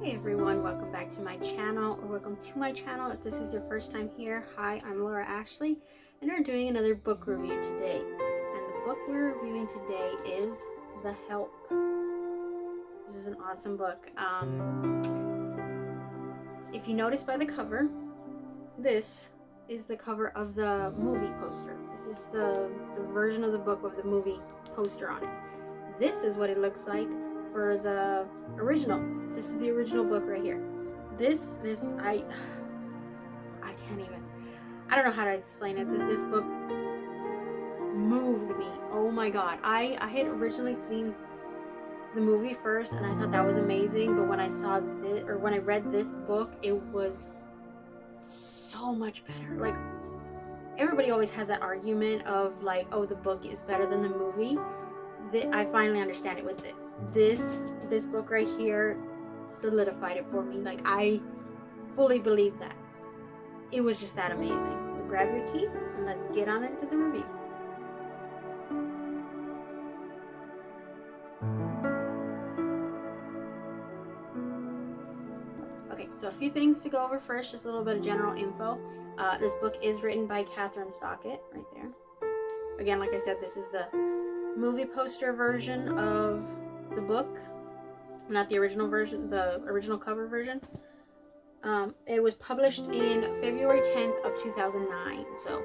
Hey everyone, welcome back to my channel, or welcome to my channel if this is your first time here. Hi, I'm Laura Ashley, and we're doing another book review today. And the book we're reviewing today is The Help. This is an awesome book. If you notice by the cover, this is the cover of the movie poster. This is the version of the book with the movie poster on it. This is what it looks like for the original. This is the original book right here. I can't even, I don't know how to explain it. This book moved me. Oh my god. I had originally seen the movie first and I thought that was amazing, but when I saw this, or when I read this book, it was so much better. Like, everybody always has that argument of like, oh, the book is better than the movie. I finally understand it with this. This book right here solidified it for me. Like, I fully believe that. It was just that amazing. So grab your tea and let's get on into the review. Okay, so a few things to go over first, just a little bit of general info. This book is written by Catherine Stockett, right there. Again, like I said, this is the movie poster version of the book, not the original version, the original cover version. It was published in February 10th of 2009, so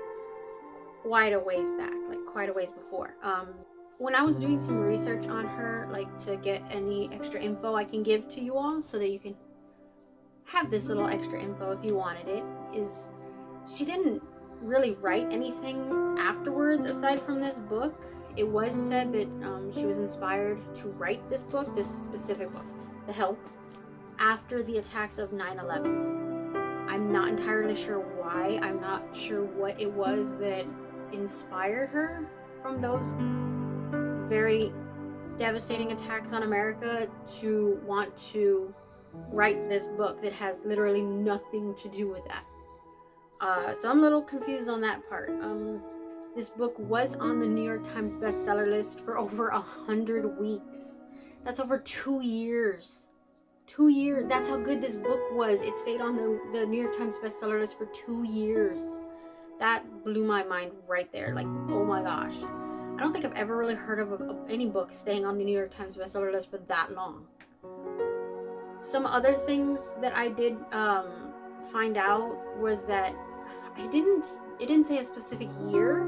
quite a ways back, like quite a ways before. When I was doing some research on her, like to get any extra info I can give to you all so that you can have this little extra info if you wanted it, is she didn't really write anything afterwards aside from this book. It was said that she was inspired to write this book, this specific book, The Help, after the attacks of 9/11. I'm not entirely sure why. I'm not sure what it was that inspired her from those very devastating attacks on America to want to write this book that has literally nothing to do with that. So I'm a little confused on that part. This book was on the New York Times Bestseller list for over 100 weeks. That's over 2 years. 2 years. That's how good this book was. It stayed on the New York Times Bestseller list for 2 years. That blew my mind right there. Like, oh my gosh. I don't think I've ever really heard of any book staying on the New York Times Bestseller list for that long. Some other things that I did find out was that it didn't say a specific year.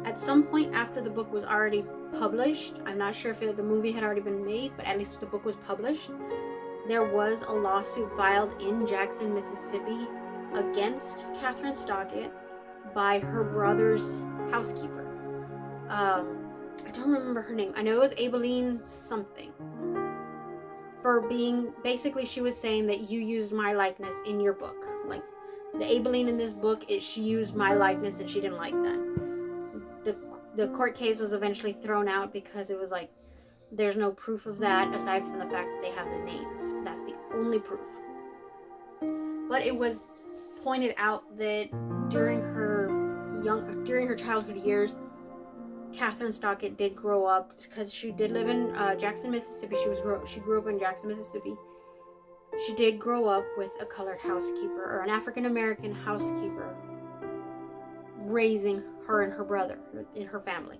At some point after the book was already published, I'm not sure if the movie had already been made, but at least the book was published, there was a lawsuit filed in Jackson, Mississippi against Catherine Stockett by her brother's housekeeper. I don't remember her name. I know it was Aibileen something. For being, basically she was saying that you used my likeness in your book. Like, the Aibileen in this book, she used my likeness and she didn't like that. The court case was eventually thrown out because it was like, there's no proof of that aside from the fact that they have the names. That's the only proof. But it was pointed out that during her childhood years, Catherine Stockett did grow up, because she did live in Jackson, Mississippi. She grew up in Jackson, Mississippi. She did grow up with a colored housekeeper, or an African American housekeeper, raising her and her brother in her family,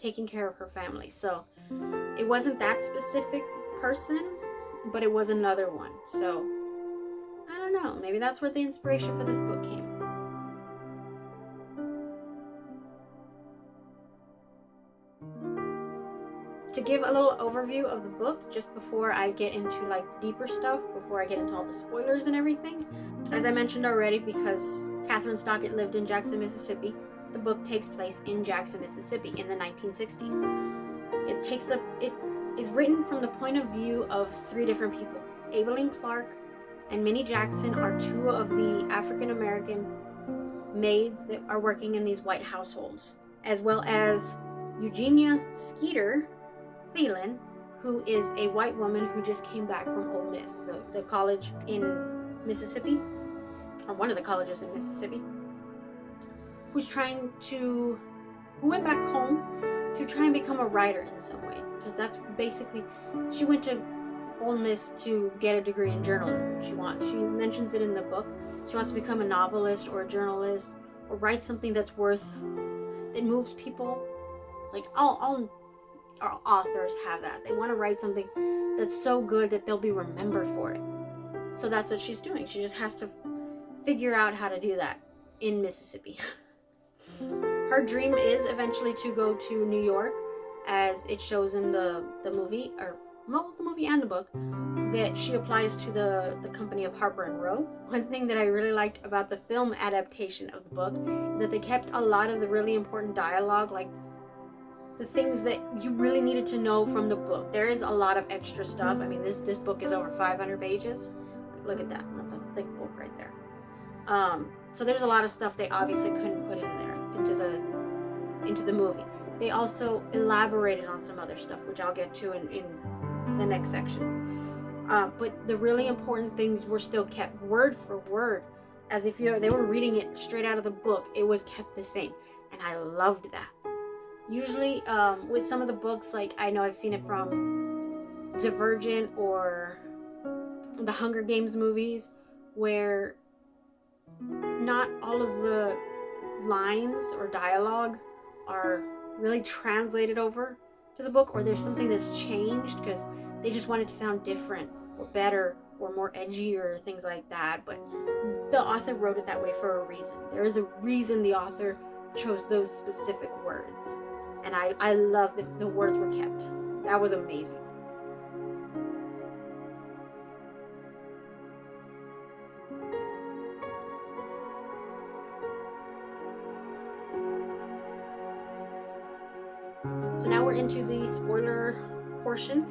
taking care of her family. So it wasn't that specific person, but it was another one. So I don't know, maybe that's where the inspiration for this book came. To give a little overview of the book, just before I get into like the deeper stuff, before I get into all the spoilers and everything, as I mentioned already, because Catherine Stockett lived in Jackson, Mississippi, the book takes place in Jackson, Mississippi in the 1960s. It is written from the point of view of 3 different people. Aibileen Clark and Minnie Jackson are 2 of the African American maids that are working in these white households, as well as Eugenia Skeeter Phelan, who is a white woman who just came back from Ole Miss, the college in Mississippi, or one of the colleges in Mississippi, who went back home to try and become a writer in some way, because that's basically, she went to Ole Miss to get a degree in journalism. She mentions it in the book. She wants to become a novelist or a journalist or write something that moves people. Like all authors have that. They want to write something that's so good that they'll be remembered for it. So that's what she's doing. She just has to figure out how to do that in Mississippi. Her dream is eventually to go to New York, as it shows in the movie, the movie and the book, that she applies to the company of Harper and Row. One thing that I really liked about the film adaptation of the book is that they kept a lot of the really important dialogue, like the things that you really needed to know from the book. There is a lot of extra stuff. I mean, this book is over 500 pages. Look at that. That's a thick book right there. So there's a lot of stuff they obviously couldn't put in there into the movie. They also elaborated on some other stuff, which I'll get to in the next section. But the really important things were still kept word for word, as if they were reading it straight out of the book. It was kept the same, and I loved that. Usually, with some of the books, like I know I've seen it from Divergent or the Hunger Games movies, where not all of the lines or dialogue are really translated over to the book, or there's something that's changed because they just want it to sound different or better or more edgy or things like that. But the author wrote it that way for a reason. There is a reason the author chose those specific words, and I love that the words were kept. That was amazing. So now we're into the spoiler portion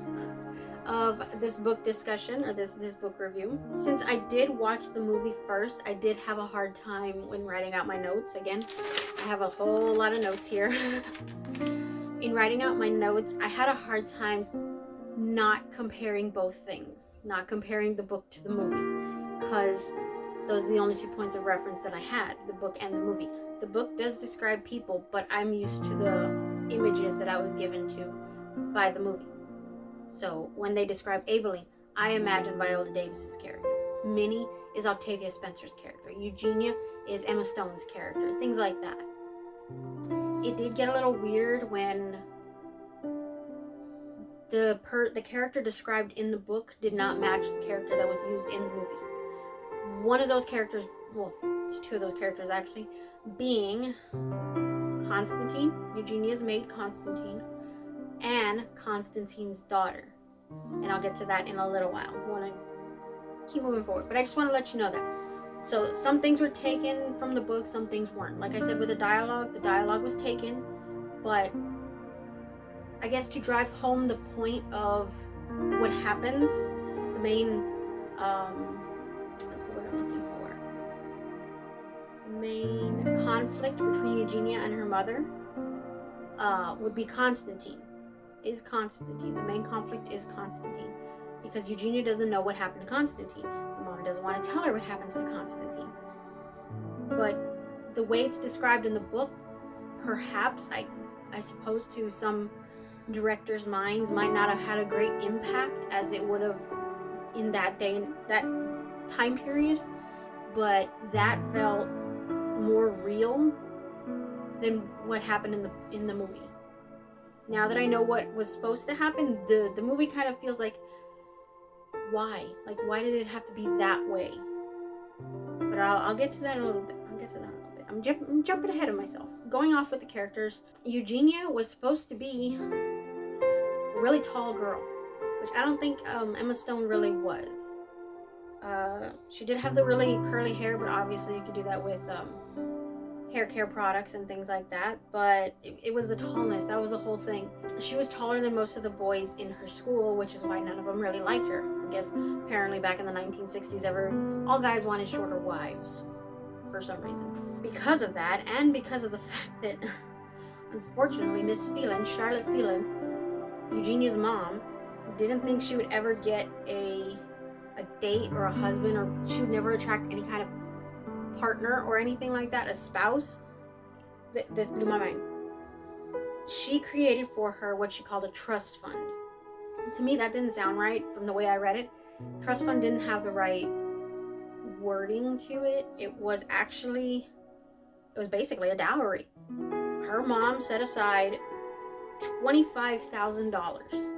of this book discussion, or this book review. Since I did watch the movie first, I did have a hard time when writing out my notes. Again, I have a whole lot of notes here. In writing out my notes, I had a hard time not comparing both things, not comparing the book to the movie, because those are the only 2 points of reference that I had, the book and the movie. The book does describe people, but I'm used to the images that I was given to by the movie. So when they describe Aveline, I imagine Viola Davis's character. Minnie is Octavia Spencer's character. Eugenia is Emma Stone's character. Things like that. It did get a little weird when the character described in the book did not match the character that was used in the movie. One of those characters, well, there's 2 of those characters actually, being Constantine, Eugenia's maid Constantine, and Constantine's daughter. And I'll get to that in a little while. I want to keep moving forward, but I just want to let you know that. So some things were taken from the book, some things weren't. Like I said, with the dialogue was taken, but I guess to drive home the point of what happens, the main, that's the word I'm looking for. The main conflict between Eugenia and her mother would be Constantine. The main conflict is Constantine, because Eugenia doesn't know what happened to Constantine. The mom doesn't want to tell her what happens to Constantine. But the way it's described in the book, perhaps I suppose to some directors' minds might not have had a great impact as it would have in that day, that time period, but that felt more real than what happened in the movie. Now that I know what was supposed to happen, the movie kind of feels like, why? Like, why did it have to be that way? But I'll get to that in a little bit. I'm jumping ahead of myself. Going off with the characters, Eugenia was supposed to be a really tall girl, which I don't think Emma Stone really was. She did have the really curly hair, but obviously you could do that with hair care products and things like that, but it was the tallness. That was the whole thing. She was taller than most of the boys in her school, which is why none of them really liked her. I guess apparently back in the 1960s, all guys wanted shorter wives for some reason. Because of that, and because of the fact that unfortunately Miss Phelan, Charlotte Phelan, Eugenia's mom, didn't think she would ever get a date or a husband, or she would never attract any kind of partner or anything like that, a spouse. This blew my mind. She created for her what she called a trust fund. To me, that didn't sound right from the way I read it. Trust fund didn't have the right wording to it. It was basically a dowry. Her mom set aside $25,000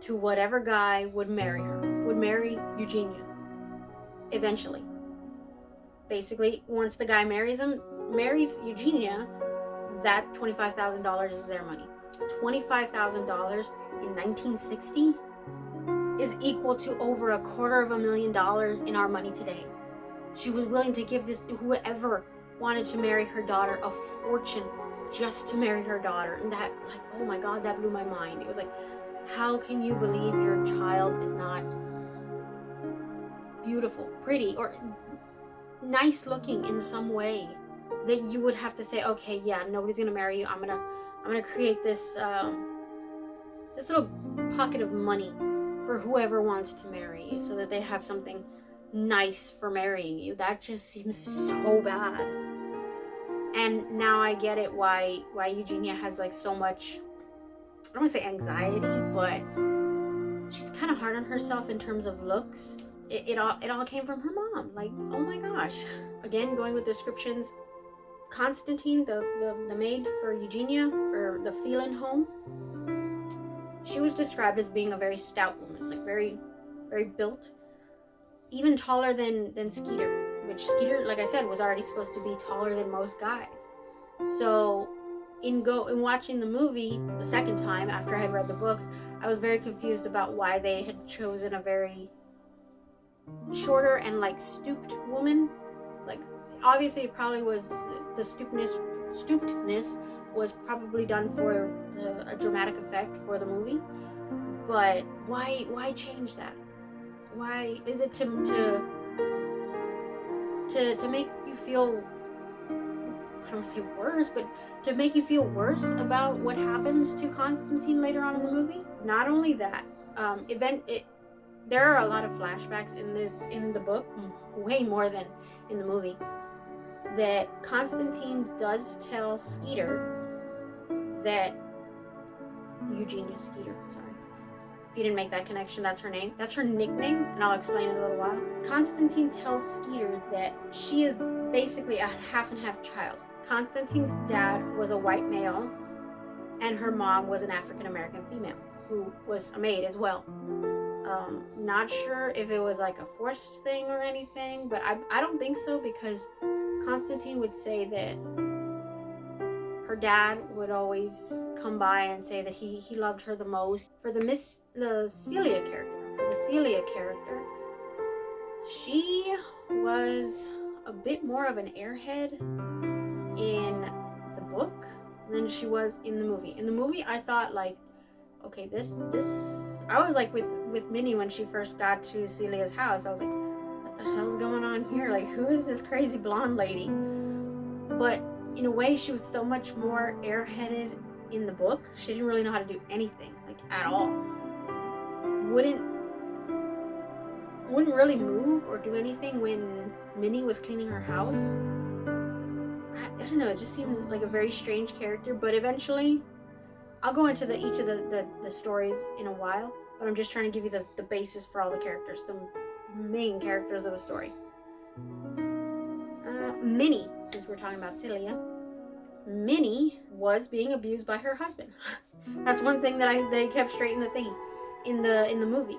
to whatever guy would marry her, would marry Eugenia eventually. Basically, once the guy marries Eugenia, that $25,000 is their money. $25,000 in 1960 is equal to over $250,000 in our money today. She was willing to give this to whoever wanted to marry her daughter, a fortune just to marry her daughter. And that, like, oh my God, that blew my mind. It was like, how can you believe your child is not beautiful, pretty, or nice looking in some way that you would have to say, okay, yeah, nobody's gonna marry you. I'm gonna create this this little pocket of money for whoever wants to marry you, so that they have something nice for marrying you. That just seems so bad. And now I get it why Eugenia has like so much, I don't want to say anxiety, but she's kind of hard on herself in terms of looks. It all came from her mom. Like, oh my gosh. Again, going with descriptions, Constantine, the maid for Eugenia, or the Phelan home, she was described as being a very stout woman, like very, very built, even taller than Skeeter, which Skeeter, like I said, was already supposed to be taller than most guys. So in watching the movie the second time after I had read the books, I was very confused about why they had chosen a very shorter and like stooped woman. Like, obviously it probably was the stoopedness was probably done for a dramatic effect for the movie, but why change that? Why is it to make you feel, I don't want to say worse, but to make you feel worse about what happens to Constantine later on in the movie? Not only that, there are a lot of flashbacks in the book, way more than in the movie, that Constantine does tell Skeeter that Eugenia Skeeter, sorry. If you didn't make that connection, that's her name. That's her nickname, and I'll explain in a little while. Constantine tells Skeeter that she is basically a half and half child. Constantine's dad was a white male, and her mom was an African American female who was a maid as well. Not sure if it was like a forced thing or anything, but I don't think so, because Constantine would say that her dad would always come by and say that he loved her the most. For the Celia character, she was a bit more of an airhead in the book than she was in the movie. In the movie, I thought, like, okay, this I was like with Minnie when she first got to Celia's house. I was like, what the hell's going on here? Like, who is this crazy blonde lady? But in a way, she was so much more airheaded in the book. She didn't really know how to do anything, like, at all. Wouldn't really move or do anything when Minnie was cleaning her house. I don't know, it just seemed like a very strange character. But eventually, I'll go into each of the stories in a while, but I'm just trying to give you the basis for all the characters, the main characters of the story. Minnie, since we're talking about Celia, Minnie was being abused by her husband. That's one thing that they kept straight in the thing, in the movie.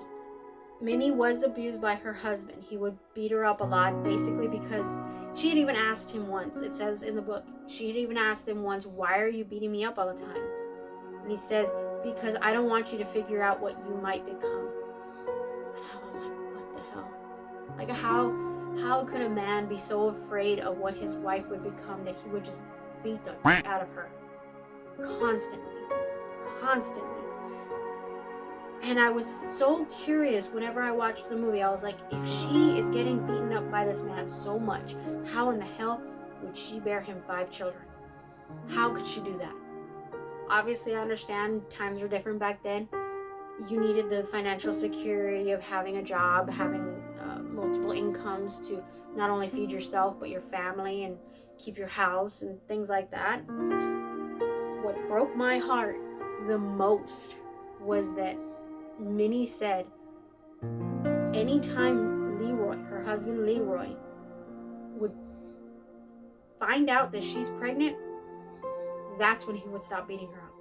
Minnie was abused by her husband. He would beat her up a lot, basically because she had even asked him once, it says in the book, she had even asked him once, why are you beating me up all the time? And he says, because I don't want you to figure out what you might become. And I was like, what the hell? Like, how could a man be so afraid of what his wife would become that he would just beat the out of her? Constantly. And I was so curious whenever I watched the movie. I was like, if she is getting beaten up by this man so much, how in the hell would she bear him 5 children? How could she do that? Obviously, I understand times were different back then. You needed the financial security of having a job, having multiple incomes to not only feed yourself, but your family and keep your house and things like that. What broke my heart the most was that Minnie said anytime Leroy, her husband Leroy, would find out that she's pregnant, that's when he would stop beating her up.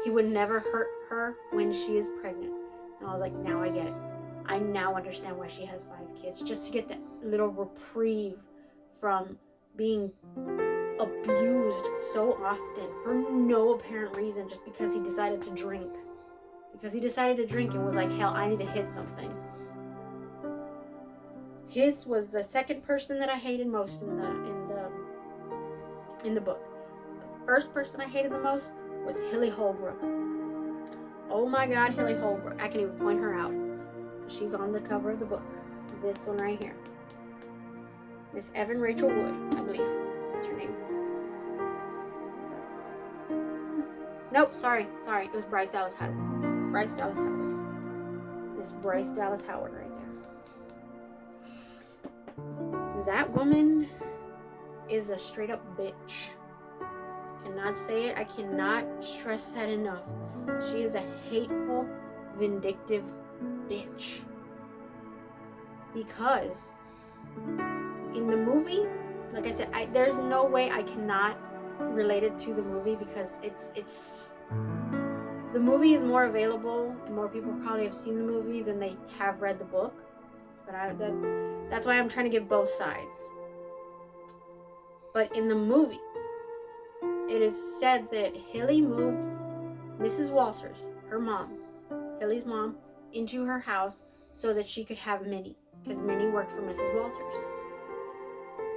He would never hurt her when she is pregnant. And I was like, now I get it. I now understand why she has 5 kids. Just to get that little reprieve from being abused so often for no apparent reason, just because he decided to drink. Because he decided to drink and was like, hell, I need to hit something. His was the second person that I hated most in the book. The first person I hated the most was Hilly Holbrook. Oh my God, Hilly Holbrook. I can even point her out. She's on the cover of the book. This one right here. Miss Evan Rachel Wood, I believe. That's her name. Nope, sorry. It was Bryce Dallas Howard. Miss Bryce Dallas Howard right there. That woman is a straight up bitch. Cannot say it. I cannot stress that enough. She is a hateful, vindictive bitch. Because in the movie, like I said, there's no way I cannot relate it to the movie, because it's the movie is more available and more people probably have seen the movie than they have read the book. But that's why I'm trying to give both sides. But in the movie, it is said that Hilly moved Mrs. Walters, her mom, Hilly's mom, into her house so that she could have Minnie, because Minnie worked for Mrs. Walters.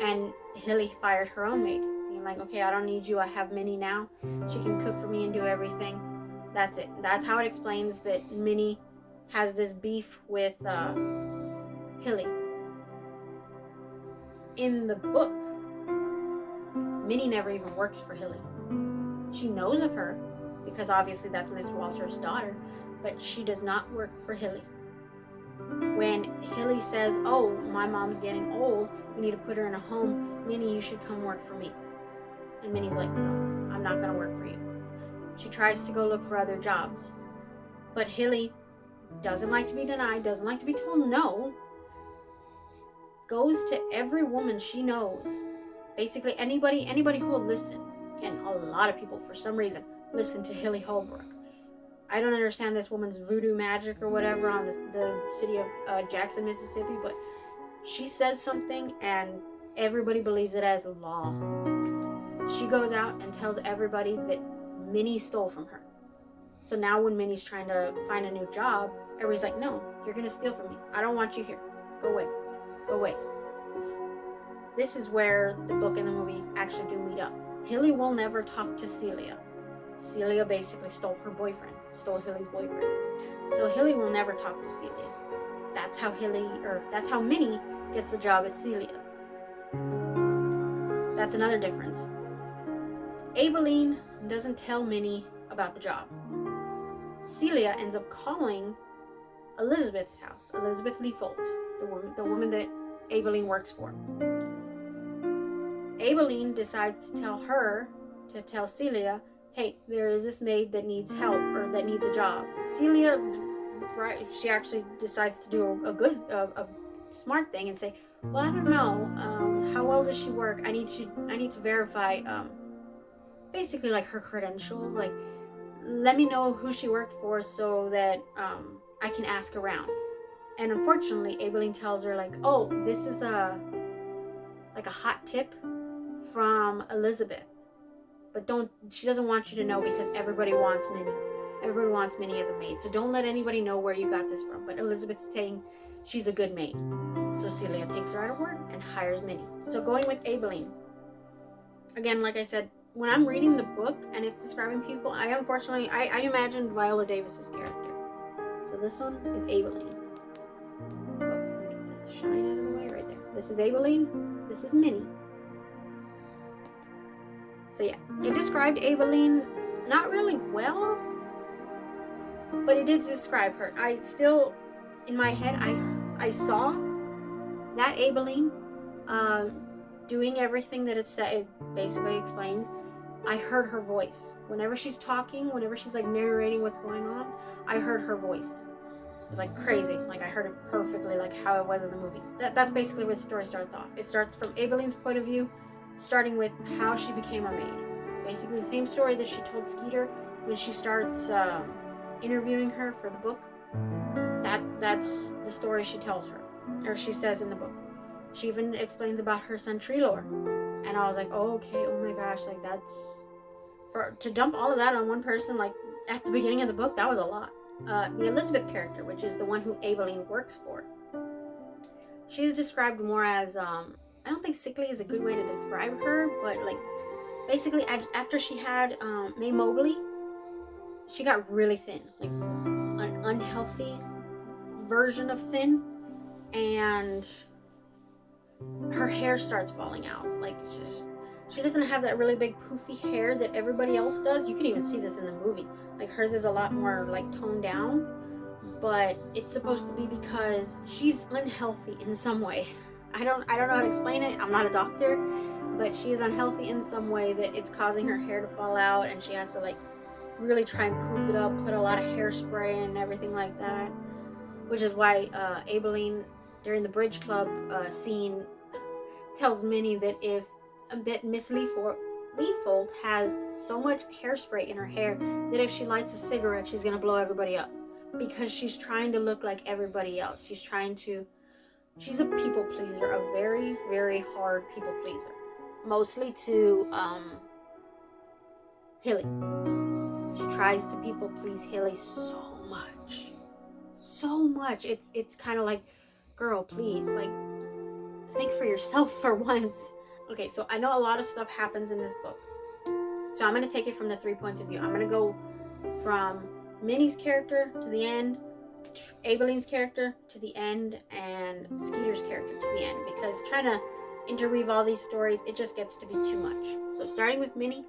And Hilly fired her own maid. Being like, okay, I don't need you. I have Minnie now. She can cook for me and do everything. That's it. That's how it explains that Minnie has this beef with Hilly. In the book, Minnie never even works for Hilly. She knows of her, because obviously that's Miss Walter's daughter, but she does not work for Hilly. When Hilly says, oh, my mom's getting old, we need to put her in a home, Minnie, you should come work for me. And Minnie's like, no, I'm not going to work for you. She tries to go look for other jobs. But Hilly doesn't like to be denied, doesn't like to be told no, goes to every woman she knows. Basically, anybody who will listen, and a lot of people, for some reason, listen to Hilly Holbrook. I don't understand this woman's voodoo magic or whatever on the city of Jackson, Mississippi, but she says something and everybody believes it as law. She goes out and tells everybody that Minnie stole from her. So now when Minnie's trying to find a new job, everybody's like, no, you're going to steal from me. I don't want you here. Go away. Go away. This is where the book and the movie actually do meet up. Hilly will never talk to Celia. Celia basically stole Hilly's boyfriend. So Hilly will never talk to Celia. That's how Minnie gets the job at Celia's. That's another difference. Aibileen doesn't tell Minnie about the job. Celia ends up calling Elizabeth's house, Elizabeth Leafold, the woman that Aibileen works for. Aibileen decides to tell Celia, hey, there is this maid that needs help or that needs a job. Celia, she actually decides to do a smart thing and say, well, I don't know, how well does she work? I need to verify, basically like her credentials. Like, let me know who she worked for so that I can ask around. And unfortunately, Aibileen tells her like, oh, this is a hot tip from Elizabeth. But she doesn't want you to know because everybody wants Minnie. Everybody wants Minnie as a maid. So don't let anybody know where you got this from. But Elizabeth's saying she's a good maid. So Celia takes her out of work and hires Minnie. So going with Aibileen. Again, like I said, when I'm reading the book and it's describing people, I imagined Viola Davis's character. So this one is Aibileen. Oh, let me get the shine out of the way right there. This is Aibileen. This is Minnie. So yeah, it described Aibileen not really well, but it did describe her. I still, in my head, I saw that Aibileen doing everything that it basically explains. I heard her voice. Whenever she's talking, whenever she's like narrating what's going on, I heard her voice. It was like crazy. Like I heard it perfectly, like how it was in the movie. That's basically where the story starts off. It starts from Aibeline's point of view, starting with how she became a maid. Basically the same story that she told Skeeter when she starts interviewing her for the book. That's the story she tells her, or she says in the book. She even explains about her son Trelor. And I was like, oh, okay, oh my gosh, like that's... to dump all of that on one person, like, at the beginning of the book, that was a lot. The Elizabeth character, which is the one who Aibeline works for, she's described more as, I don't think sickly is a good way to describe her, but, like, basically, after she had May Mobley, she got really thin, like, an unhealthy version of thin, and her hair starts falling out. Like, she doesn't have that really big poofy hair that everybody else does. You can even see this in the movie. Like, hers is a lot more, like, toned down. But it's supposed to be because she's unhealthy in some way. I don't know how to explain it. I'm not a doctor. But she is unhealthy in some way that it's causing her hair to fall out. And she has to, like, really try and poof it up. Put a lot of hairspray and everything like that. Which is why Aibeline, during the Bridge Club scene, tells Minnie that Miss Leafold has so much hairspray in her hair that if she lights a cigarette, she's gonna blow everybody up, because she's trying to look like everybody else. She's a people pleaser, a very, very hard people pleaser, mostly to Hilly. She tries to people please Hilly so much. It's kind of like, girl, please, like, think for yourself for once. Okay, so I know a lot of stuff happens in this book, so I'm going to take it from the 3 points of view. I'm going to go from Minnie's character to the end, Aibeline's character to the end, and Skeeter's character to the end, because trying to interweave all these stories, it just gets to be too much. So starting with Minnie,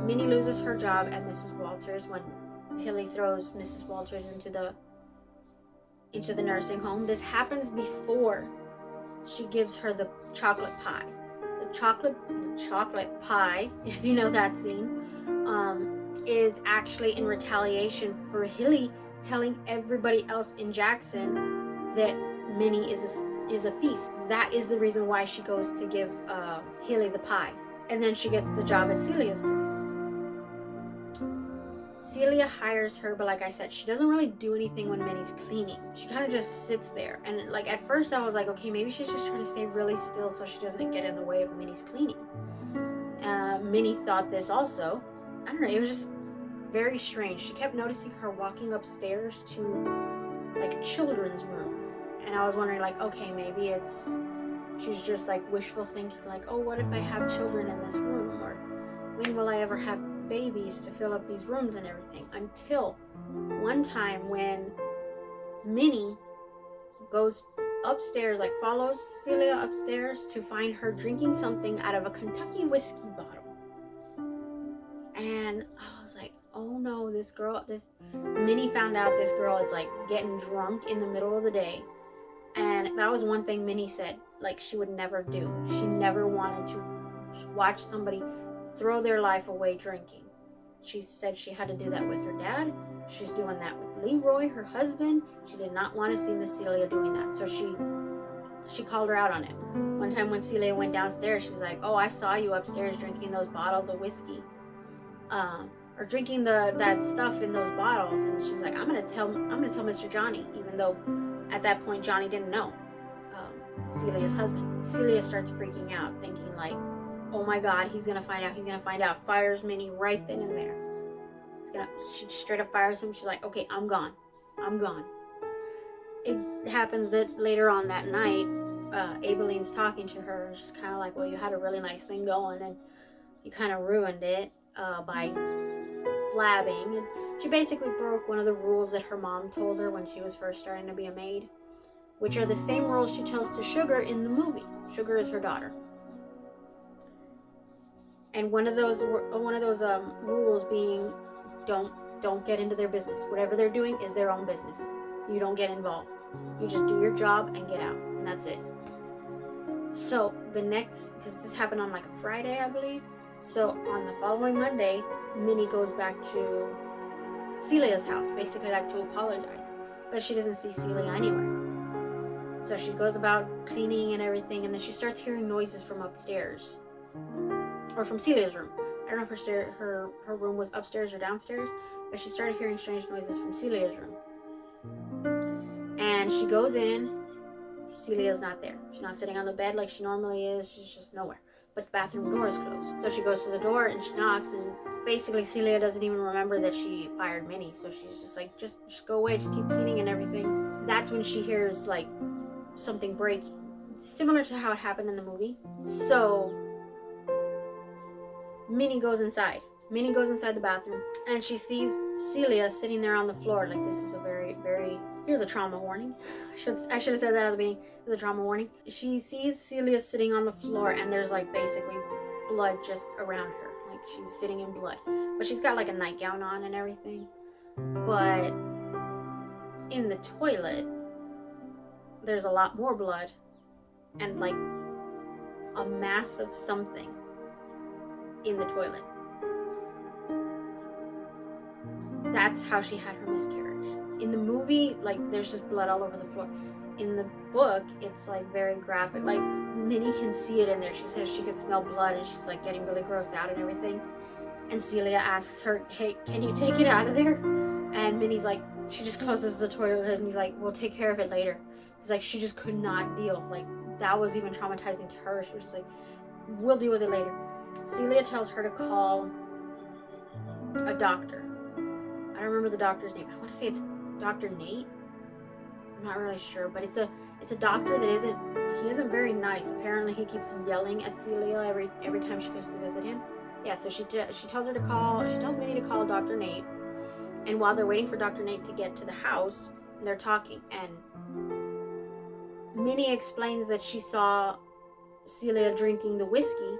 Minnie loses her job at Mrs. Walters when Hilly throws Mrs. Walters into the nursing home. This happens before she gives her the chocolate pie. The chocolate pie, if you know that scene, is actually in retaliation for Hilly telling everybody else in Jackson that Minnie is a thief. That is the reason why she goes to give Hilly the pie. And then she gets the job at Celia's place. Celia hires her, but like I said, she doesn't really do anything when Minnie's cleaning. She kind of just sits there. And like at first I was like, okay, maybe she's just trying to stay really still so she doesn't get in the way of Minnie's cleaning. Minnie thought this also. I don't know, it was just very strange. She kept noticing her walking upstairs to like children's rooms. And I was wondering, like, okay, maybe she's just like wishful thinking, like, oh, what if I have children in this room? Or when will I ever have babies to fill up these rooms and everything? Until one time when Minnie goes upstairs, like follows Celia upstairs to find her drinking something out of a Kentucky whiskey bottle. And I was like, oh no, Minnie found out this girl is like getting drunk in the middle of the day. And that was one thing Minnie said, like, she would never do. She never wanted to watch somebody throw their life away drinking. She said she had to do that with her dad. She's doing that with Leroy, her husband. She did not want to see Miss Celia doing that. So she called her out on it. One time when Celia went downstairs, she's like, oh, I saw you upstairs drinking those bottles of whiskey. Or drinking that stuff in those bottles. And she's like, I'm gonna tell Mr. Johnny, even though at that point Johnny didn't know Celia's husband. Celia starts freaking out, thinking like, oh my god, he's gonna find out. Fires Minnie right then and there. She straight up fires him. She's like, okay, I'm gone. It happens that later on that night, Aibeline's talking to her. She's kind of like, well, you had a really nice thing going and you kind of ruined it by blabbing. And she basically broke one of the rules that her mom told her when she was first starting to be a maid, which are the same rules she tells to Sugar in the movie. Sugar is her daughter. And one of those rules being, don't get into their business. Whatever they're doing is their own business. You don't get involved. You just do your job and get out, and that's it. So because this happened on like a Friday, I believe. So on the following Monday, Minnie goes back to Celia's house, basically like to apologize, but she doesn't see Celia anywhere. So she goes about cleaning and everything, and then she starts hearing noises from upstairs, or from Celia's room. I don't know if her room was upstairs or downstairs, but she started hearing strange noises from Celia's room. And she goes in. Celia's not there. She's not sitting on the bed like she normally is. She's just nowhere. But the bathroom door is closed. So she goes to the door and she knocks, and basically Celia doesn't even remember that she fired Minnie. So she's just like, just go away, just keep cleaning and everything. That's when she hears like something break, similar to how it happened in the movie. So Minnie goes inside. Minnie goes inside the bathroom and she sees Celia sitting there on the floor. Like, this is a very, very, here's a trauma warning. I should have said that at the beginning. There's a trauma warning. She sees Celia sitting on the floor and there's like basically blood just around her. Like, she's sitting in blood. But she's got like a nightgown on and everything. But in the toilet, there's a lot more blood and like a mass of something in the toilet. That's how she had her miscarriage. In the movie, like, there's just blood all over the floor. In the book, it's like very graphic. Like, Minnie can see it in there. She says she could smell blood and she's like getting really grossed out and everything. And Celia asks her, hey, can you take it out of there? And Minnie's like, she just closes the toilet and he's like, we'll take care of it later. He's like, she just could not deal. Like, that was even traumatizing to her. She was just like, we'll deal with it later. Celia tells her to call a doctor. I don't remember the doctor's name. I want to say it's Dr. Nate. I'm not really sure, but it's a doctor that isn't very nice. Apparently he keeps yelling at Celia every time she goes to visit him. Yeah, so she tells Minnie to call Dr. Nate. And while they're waiting for Dr. Nate to get to the house, they're talking, and Minnie explains that she saw Celia drinking the whiskey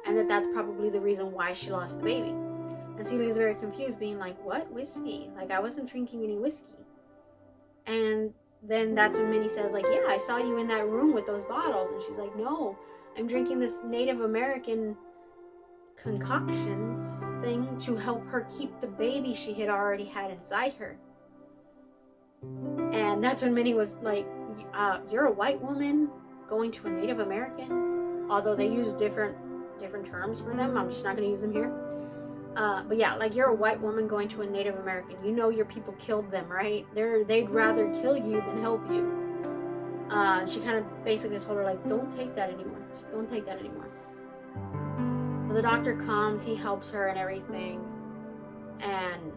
and that's probably the reason why she lost the baby. And Celia's very confused, being like, what? Whiskey? Like, I wasn't drinking any whiskey. And then that's when Minnie says, like, yeah, I saw you in that room with those bottles. And she's like, no, I'm drinking this Native American concoctions thing to help her keep the baby she had already had inside her. And that's when Minnie was like, you're a white woman going to a Native American? Although they use different terms for them. I'm just not going to use them here. But yeah, like, you're a white woman going to a Native American. You know your people killed them, right? They'd rather kill you than help you. She kind of basically told her, like, don't take that anymore. Just don't take that anymore. So the doctor comes, he helps her and everything. And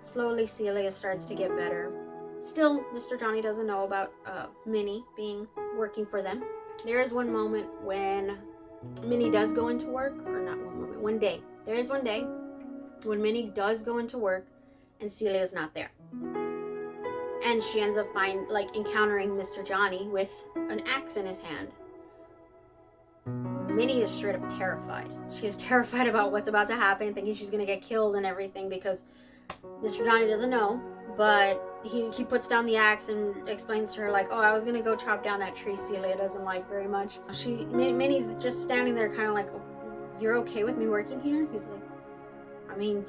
slowly Celia starts to get better. Still, Mr. Johnny doesn't know about Minnie working for them. There is one moment when Minnie does go into work, or not one moment, one day. There is one day when Minnie does go into work and Celia's not there. And she ends up encountering Mr. Johnny with an axe in his hand. Minnie is straight up terrified. She is terrified about what's about to happen, thinking she's going to get killed and everything, because Mr. Johnny doesn't know. But he puts down the axe and explains to her, like, oh, I was going to go chop down that tree Celia doesn't like very much. Minnie's just standing there kind of like, oh, you're okay with me working here? He's like, I mean,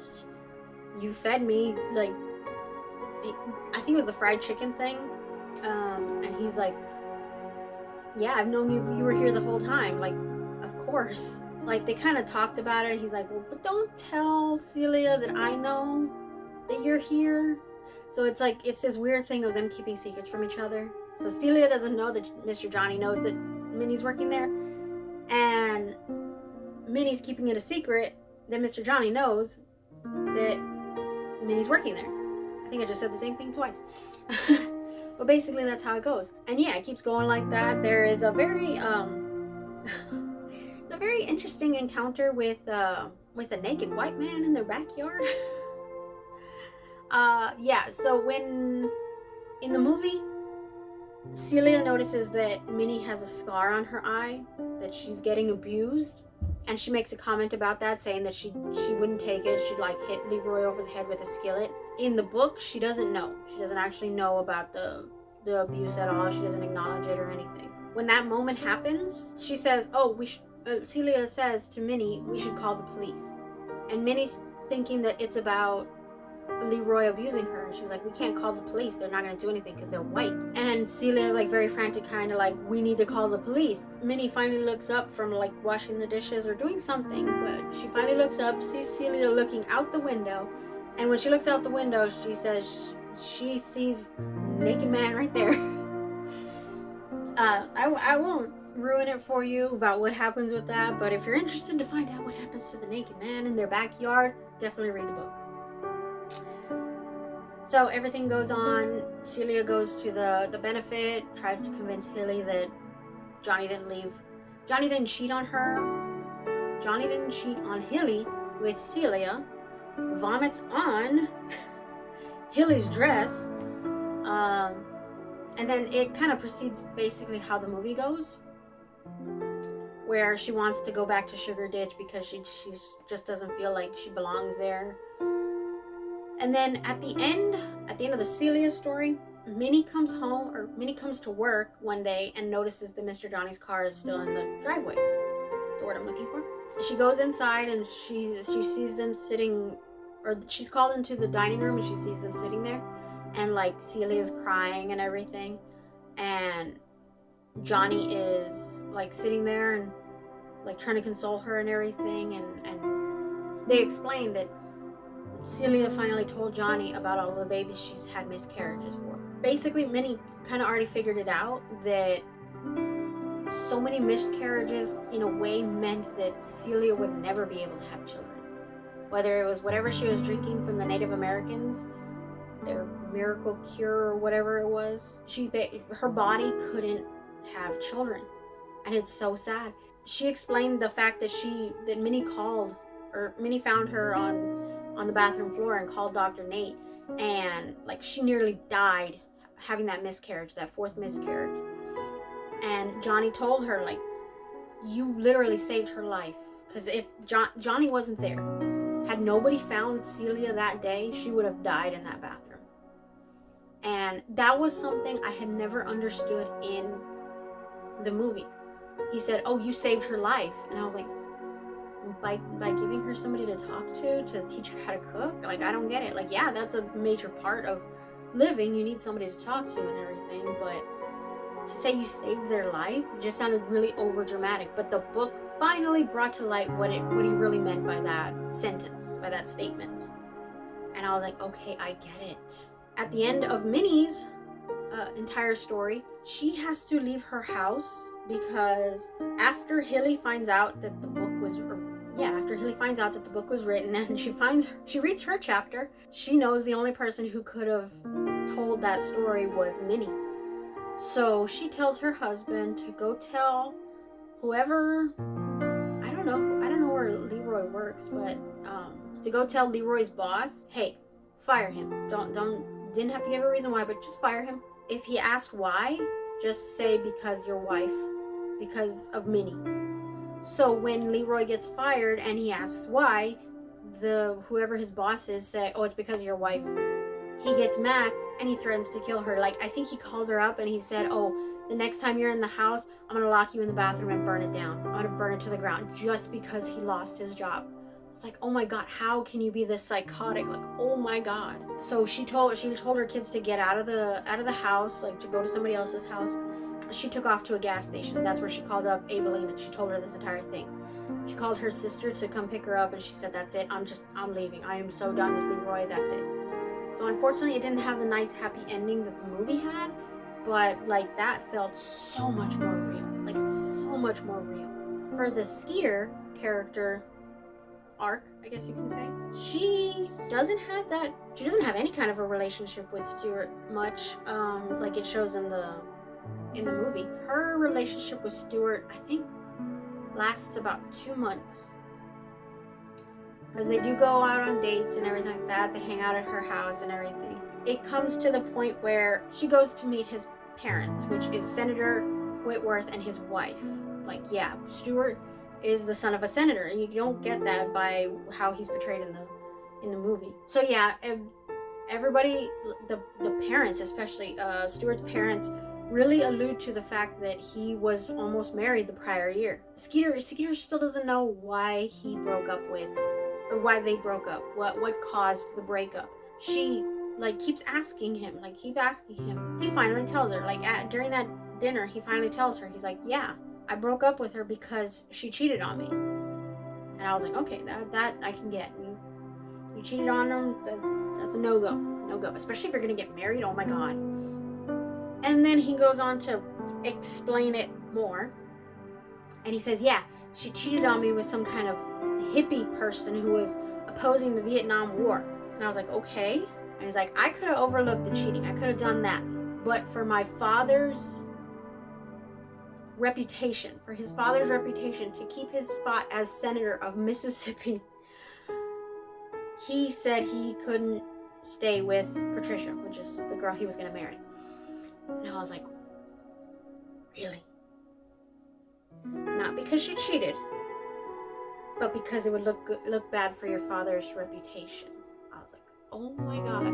you fed me, like, I think it was the fried chicken thing. And he's like, yeah, I've known you were here the whole time. Like, of course. Like, they kind of talked about it. He's like, well, but don't tell Celia that I know that you're here. So it's like, it's this weird thing of them keeping secrets from each other. So Celia doesn't know that Mr. Johnny knows that Minnie's working there. And Minnie's keeping it a secret that Mr. Johnny knows that Minnie's working there. I think I just said the same thing twice. But basically that's how it goes. And yeah, it keeps going like that. There is a very it's a very interesting encounter with a naked white man in their backyard. Yeah, so when in the movie Celia notices that Minnie has a scar on her eye, that she's getting abused, and she makes a comment about that, saying that she wouldn't take it. She'd like hit Leroy over the head with a skillet. In the book, she doesn't know. She doesn't actually know about the abuse at all. She doesn't acknowledge it or anything. When that moment happens, she says, oh, Celia says to Minnie, we should call the police. And Minnie's thinking that it's about Leroy abusing her, and she's like, we can't call the police, they're not going to do anything because they're white. And Celia's like very frantic, kind of like, we need to call the police. Minnie finally looks up from like washing the dishes or doing something, but she finally looks up, sees Celia looking out the window, and when she looks out the window, she says she sees naked man right there. I won't ruin it for you about what happens with that, but if you're interested to find out what happens to the naked man in their backyard, definitely read the book. So everything goes on. Celia goes to the benefit, tries to convince Hilly that Johnny didn't cheat on her. Johnny didn't cheat on Hilly with Celia. Vomits on Hilly's dress. And then it kind of proceeds basically how the movie goes, where she wants to go back to Sugar Ditch because she just doesn't feel like she belongs there. And then at the end of the Celia story, Minnie comes to work one day and notices that Mr. Johnny's car is still in the driveway. That's the word I'm looking for. She goes inside and she sees them sitting, or she's called into the dining room and she sees them sitting there, and like Celia's crying and everything, and Johnny is like sitting there and like trying to console her and everything, and they explain that Celia finally told Johnny about all the babies she's had miscarriages for. Basically, Minnie kind of already figured it out that so many miscarriages in a way meant that Celia would never be able to have children. Whether it was whatever she was drinking from the Native Americans, their miracle cure or whatever it was, her body couldn't have children, and it's so sad. She explained the fact that Minnie found her on the bathroom floor and called Dr. Nate, and like she nearly died having that miscarriage, that fourth miscarriage. And Johnny told her, like, you literally saved her life, because if Johnny wasn't there, had nobody found Celia that day, she would have died in that bathroom. And that was something I had never understood in the movie. He said, oh, you saved her life. And I was like, by giving her somebody to talk to teach her how to cook? Like, I don't get it. Like, yeah, that's a major part of living. You need somebody to talk to and everything, but to say you saved their life just sounded really over dramatic. But the book finally brought to light what he really meant by that sentence, by that statement. And I was like, okay, I get it. At the end of Minnie's entire story, she has to leave her house because after Hilly finds out that the book was written and she reads her chapter, she knows the only person who could have told that story was Minnie. So she tells her husband to go tell whoever, I don't know where Leroy works, but to go tell Leroy's boss, hey, fire him. Didn't have to give a reason why, but just fire him. If he asked why, just say because your wife, because of Minnie. So when Leroy gets fired and he asks why, whoever his boss is say, oh, it's because of your wife. He gets mad and he threatens to kill her. Like, I think he called her up and he said, oh, the next time you're in the house, I'm gonna lock you in the bathroom and burn it down. I'm gonna burn it to the ground, just because he lost his job. It's like, oh my God, how can you be this psychotic? Like, oh my God. So she told her kids to get out of the house, like to go to somebody else's house. She took off to a gas station. That's where she called up Aibileen and she told her this entire thing. She called her sister to come pick her up and she said, that's it, I'm leaving. I am so done with Leroy, that's it. So unfortunately it didn't have the nice happy ending that the movie had, but like that felt so much more real. Like so much more real. For the Skeeter character arc, I guess you can say, she doesn't have any kind of a relationship with Stuart much, like it shows in the movie. Her relationship with Stuart, I think, lasts about 2 months, because they do go out on dates and everything like that. They hang out at her house and everything. It comes to the point where she goes to meet his parents, which is Senator Whitworth and his wife. Like, yeah, Stuart is the son of a senator, and you don't get that by how he's portrayed in the movie. So yeah, everybody, the parents, especially Stuart's parents, really allude to the fact that he was almost married the prior year. Skeeter still doesn't know why he broke up with, or why they broke up, what caused the breakup. She keeps asking him. He finally tells her, during that dinner, he finally tells her, he's like, yeah, I broke up with her because she cheated on me. And I was like, okay, that I can get. You cheated on him, that's a no-go, especially if you're gonna get married. Oh my god. And then he goes on to explain it more, and he says, yeah, she cheated on me with some kind of hippie person who was opposing the Vietnam War. And I was like, okay. And he's like, I could have overlooked the cheating, I could have done that, but for my father's reputation, to keep his spot as senator of Mississippi, he said he couldn't stay with Patricia, which is the girl he was going to marry. And I was like, really? Not because she cheated, but because it would look bad for your father's reputation. I was like, oh my god,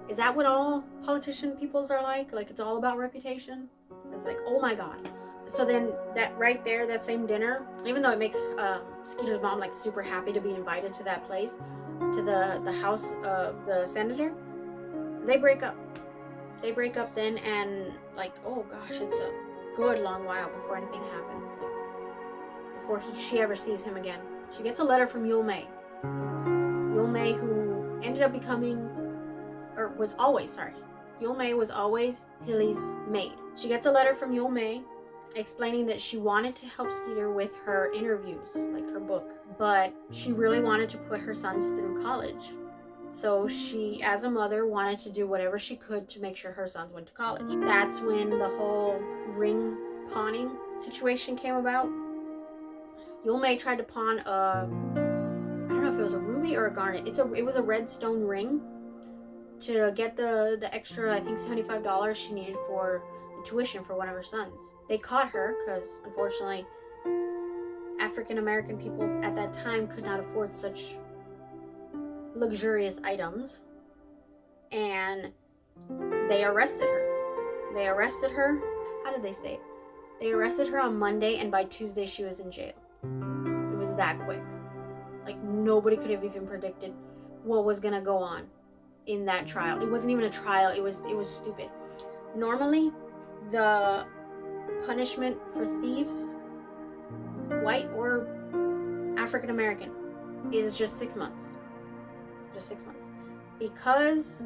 is that what all politician peoples are like? Like, it's all about reputation? It's like, oh my god. So then that right there, that same dinner, even though it makes Skeeter's mom super happy to be invited to that place, to the house of the senator, they break up. They break up then, and oh gosh, it's a good long while before anything happens. Before she ever sees him again. She gets a letter from Yule May. Yule May, who ended up becoming, or was always, sorry. Yule May was always Hilly's maid. She gets a letter from Yule May explaining that she wanted to help Skeeter with her interviews, her book, but she really wanted to put her sons through college. So she, as a mother, wanted to do whatever she could to make sure her sons went to college. That's when the whole ring pawning situation came about. Yule May tried to pawn I don't know if it was a ruby or a garnet. It was a red stone ring to get the extra, I think, $75 she needed for the tuition for one of her sons. They caught her because, unfortunately, African American peoples at that time could not afford such luxurious items, and they arrested her. How did they say it? They arrested her on Monday, and by Tuesday she was in jail. It was that quick. Nobody could have even predicted what was gonna go on in that trial. It wasn't even a trial. It was stupid. Normally, the punishment for thieves, white or African American, is just 6 months. Just 6 months. Because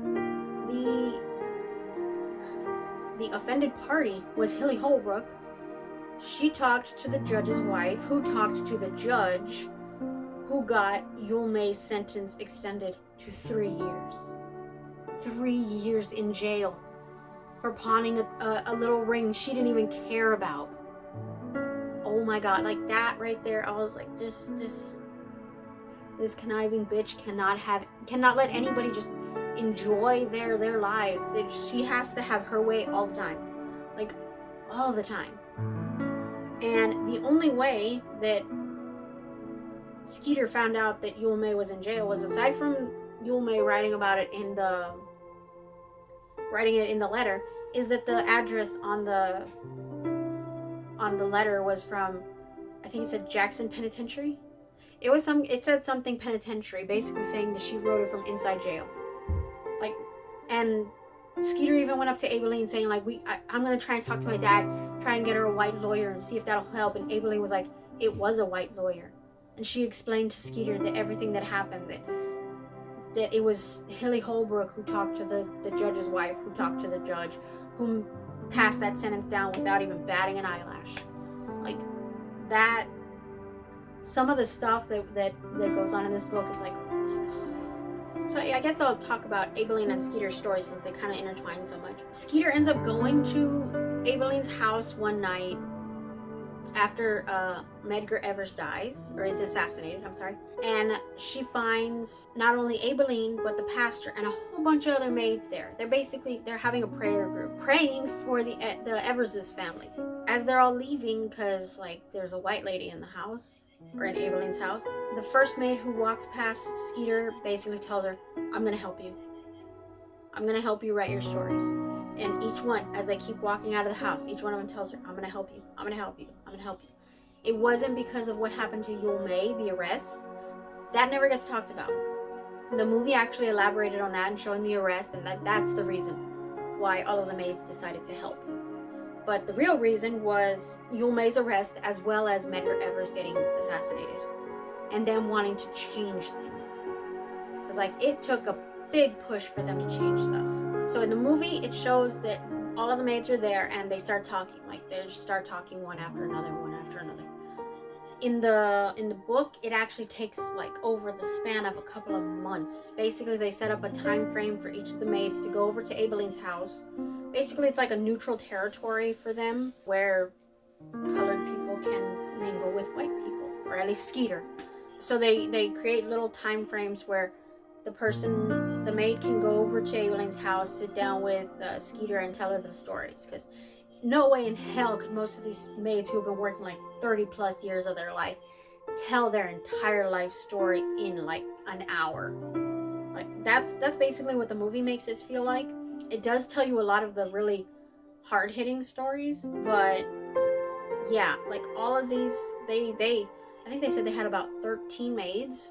the offended party was Hilly Holbrook, she talked to the judge's wife, who talked to the judge, who got Yule May's sentence extended to 3 years. 3 years in jail for pawning a little ring she didn't even care about. Oh my god, that right there, I was like, this conniving bitch cannot let anybody just enjoy their lives. She has to have her way all the time. All the time. And the only way that Skeeter found out that Yule May was in jail was, aside from Yule May writing it in the letter, is that the address on the letter was from, I think it said Jackson Penitentiary. It said something penitentiary, basically saying that she wrote it from inside jail. And Skeeter even went up to Aibileen saying, I'm gonna try and talk to my dad, try and get her a white lawyer and see if that'll help. And Aibileen was like, it was a white lawyer. And she explained to Skeeter that everything that happened, that it was Hilly Holbrook who talked to the judge's wife, who talked to the judge, who passed that sentence down without even batting an eyelash. That, some of the stuff that goes on in this book is oh my god. So I guess I'll talk about Aibileen and Skeeter's story, since they kind of intertwine so much. Skeeter ends up going to Aibileen's house one night after Medgar Evers dies, or is assassinated, I'm sorry. And she finds not only Aibileen, but the pastor and a whole bunch of other maids there. They're having a prayer group, praying for the Everses family. As they're all leaving, because there's a white lady in the house, or in Aibileen's house, the first maid who walks past Skeeter basically tells her, I'm gonna help you. I'm gonna help you write your stories. And each one, as they keep walking out of the house, each one of them tells her, I'm going to help you. I'm going to help you. I'm going to help you. It wasn't because of what happened to Yul May, the arrest. That never gets talked about. The movie actually elaborated on that and showing the arrest, and that's the reason why all of the maids decided to help. But the real reason was Yul May's arrest, as well as Medgar Evers getting assassinated. And them wanting to change things. Because, like, it took a big push for them to change stuff. So in the movie, it shows that all of the maids are there and they start talking. Like, they just start talking one after another, one after another. In the book, it actually takes, like, over the span of a couple of months. Basically, they set up a time frame for each of the maids to go over to Abelin's house. Basically, it's like a neutral territory for them where colored people can mingle with white people, or at least Skeeter. So they create little time frames where the maid can go over to Abelin's house, sit down with Skeeter and tell her the stories. Because no way in hell could most of these maids who have been working like 30 plus years of their life tell their entire life story in like an hour. Like that's basically what the movie makes it feel like. It does tell you a lot of the really hard-hitting stories, but yeah, like all of these, I think they said they had about 13 maids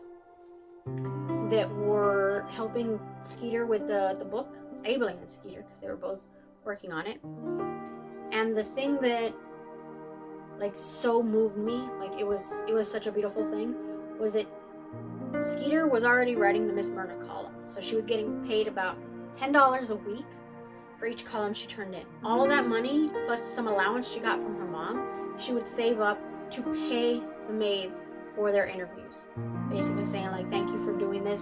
that were helping Skeeter with the book, Abeling and Skeeter, because they were both working on it. And the thing that like so moved me, like it was such a beautiful thing, was that Skeeter was already writing the Miss Myrna column, so she was getting paid about $10 a week for each column she turned in. All of that money, plus some allowance she got from her mom, she would save up to pay the maids for their interviews. Basically saying like, thank you for doing this,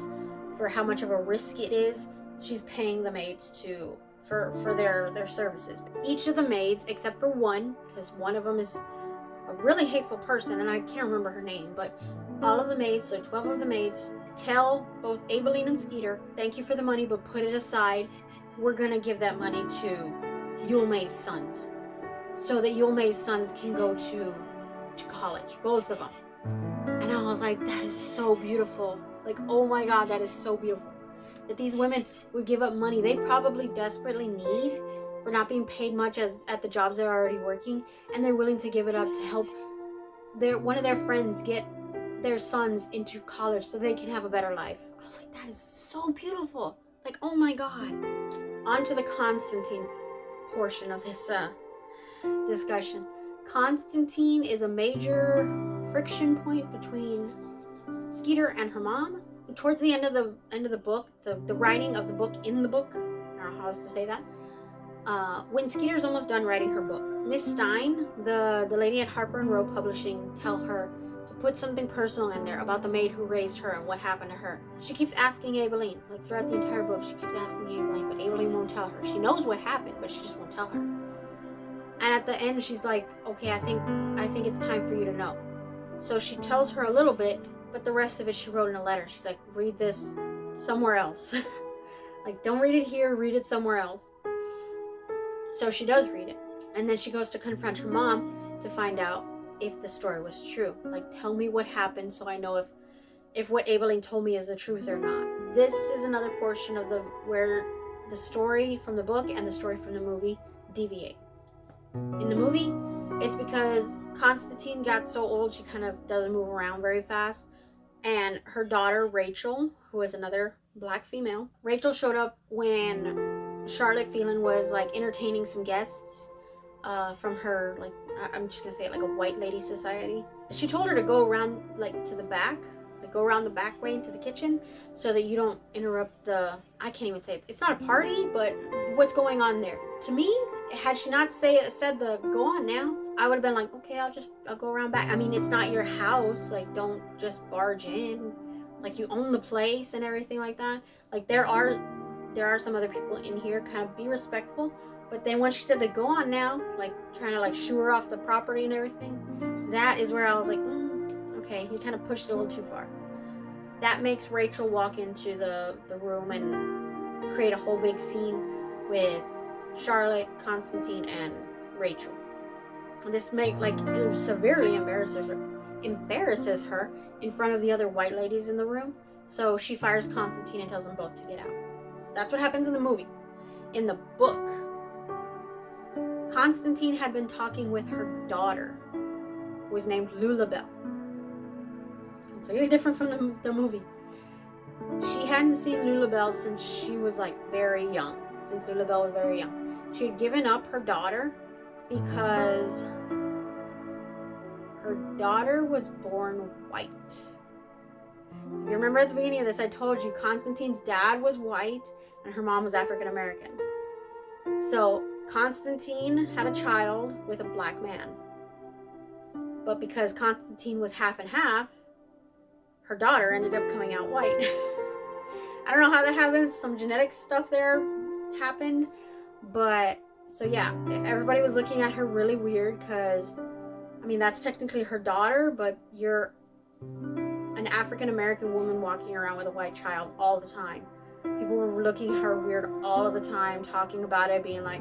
for how much of a risk it is. She's paying the maids for their services. Each of the maids, except for one, because one of them is a really hateful person, and I can't remember her name, but all of the maids, so 12 of the maids, tell both Abeline and Skeeter, thank you for the money, but put it aside. We're gonna give that money to Yul May's sons, so that Yul May's sons can go to college, both of them. And I was like, that is so beautiful. Like, oh my God, that is so beautiful. That these women would give up money they probably desperately need for not being paid much at the jobs they're already working, and they're willing to give it up to help one of their friends get their sons into college so they can have a better life. I was like, that is so beautiful. Like, oh my God. On to the Constantine portion of this discussion. Constantine is a major friction point between Skeeter and her mom. Towards the end of the book, the writing of the book in the book, I don't know how else to say that, when Skeeter's almost done writing her book, Miss Stein, the lady at Harper and Row Publishing, tell her to put something personal in there about the maid who raised her and what happened to her. She keeps asking Abeline, like throughout the entire book, she keeps asking Abeline, but Abeline won't tell her. She knows what happened, but she just won't tell her. And at the end, she's like, okay, I think it's time for you to know. So she tells her a little bit, but the rest of it she wrote in a letter. She's like, read this somewhere else. Like, don't read it here, read it somewhere else. So she does read it. And then she goes to confront her mom to find out if the story was true. Like, tell me what happened so I know if what Abeline told me is the truth or not. This is another portion of where the story from the book and the story from the movie deviate. In the movie, it's because Constantine got so old she kind of doesn't move around very fast. And her daughter, Rachel, who is another black female, Rachel showed up when Charlotte Phelan was like entertaining some guests from her, like, I'm just gonna say it, like a white lady society. She told her to go around like to the back, like go around the back way into the kitchen so that you don't interrupt I can't even say it. It's not a party, but what's going on there. To me, had she not said the go on now, I would have been like, okay, I'll go around back. I mean, it's not your house. Like, don't just barge in. Like, you own the place and everything like that. Like, there are some other people in here. Kind of be respectful. But then when she said the go on now, like trying to like shoo her off the property and everything, that is where I was like, okay, you kind of pushed it a little too far. That makes Rachel walk into the room and create a whole big scene with Charlotte, Constantine, and Rachel. This it severely embarrasses her in front of the other white ladies in the room. So she fires Constantine and tells them both to get out. That's what happens in the movie. In the book, Constantine had been talking with her daughter, who was named Lulabelle. Completely different from the movie. She hadn't seen Lulabelle since she was like very young. Since Lulabelle was very young. She had given up her daughter because her daughter was born white. So if you remember at the beginning of this, I told you Constantine's dad was white and her mom was African American. So Constantine had a child with a black man. But because Constantine was half and half, her daughter ended up coming out white. I don't know how that happens. Some genetic stuff there happened. But, so yeah, everybody was looking at her really weird because, I mean, that's technically her daughter, but you're an African American woman walking around with a white child all the time. People were looking at her weird all of the time, talking about it, being like,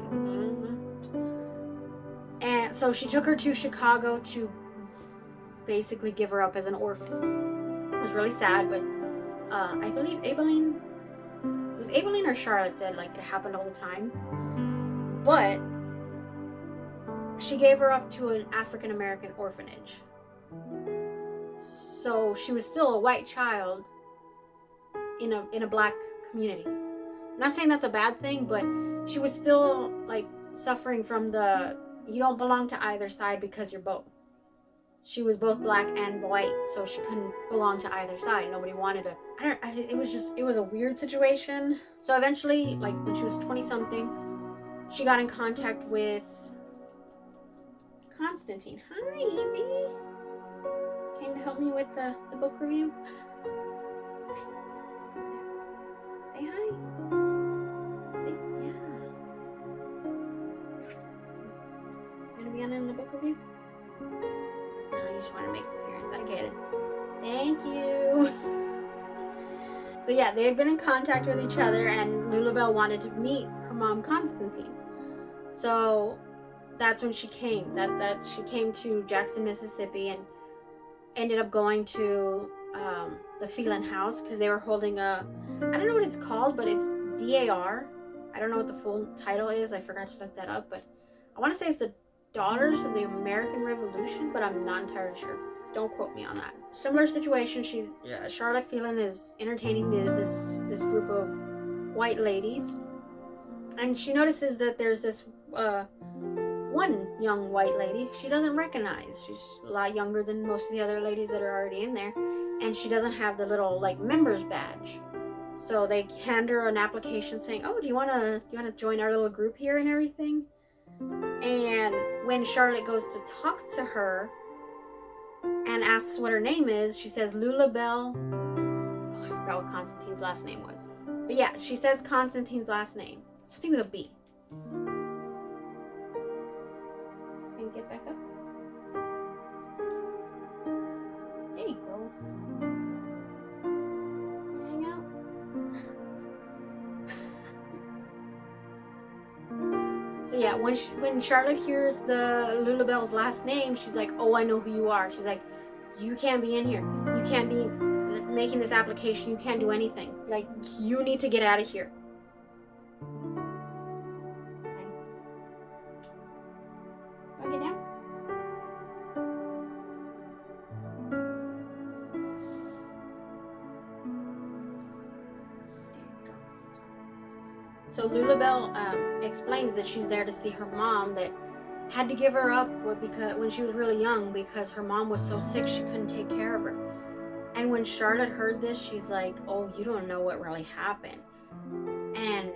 And so she took her to Chicago to basically give her up as an orphan. It was really sad, but I believe Aibileen, it was Aibileen or Charlotte said like it happened all the time. But she gave her up to an African American orphanage. So she was still a white child in a black community. I'm not saying that's a bad thing, but she was still like suffering from the you don't belong to either side because you're both. She was both black and white, so she couldn't belong to either side. Nobody wanted to. It was a weird situation. So eventually, like when she was 20 something, she got in contact with Constantine. Hi, Evie. Came to help me with the book review. Say hi. Say, yeah. You gonna be in the book review? No, you just want to make an appearance. I get it. Thank you. So yeah, they had been in contact with each other, and Lulabelle wanted to meet her mom, Constantine. So that's when she came. That she came to Jackson, Mississippi, and ended up going to the Phelan House because they were holding I don't know what it's called, but it's DAR. I don't know what the full title is. I forgot to look that up, but I want to say it's the Daughters of the American Revolution, but I'm not entirely sure. Don't quote me on that. Similar situation. Charlotte Phelan is entertaining this group of white ladies, and she notices that there's this one young white lady she doesn't recognize. She's a lot younger than most of the other ladies that are already in there, and she doesn't have the little like members badge. So they hand her an application saying, "Oh, do you want to join our little group here and everything?" And when Charlotte goes to talk to her and asks what her name is, she says Lulabelle. Oh, I forgot what Constantine's last name was. But yeah, she says Constantine's last name. Something with a B. Can you get back up? There you go. Hang out. So yeah, when Charlotte hears the Lulabelle's last name, she's like, "Oh, I know who you are." She's like, "You can't be in here. You can't be making this application. You can't do anything. Like, you need to get out of here." Want to get down? So Lulabelle explains that she's there to see her mom that had to give her up because when she was really young because her mom was so sick she couldn't take care of her. And when Charlotte heard this, she's like, "Oh, you don't know what really happened." And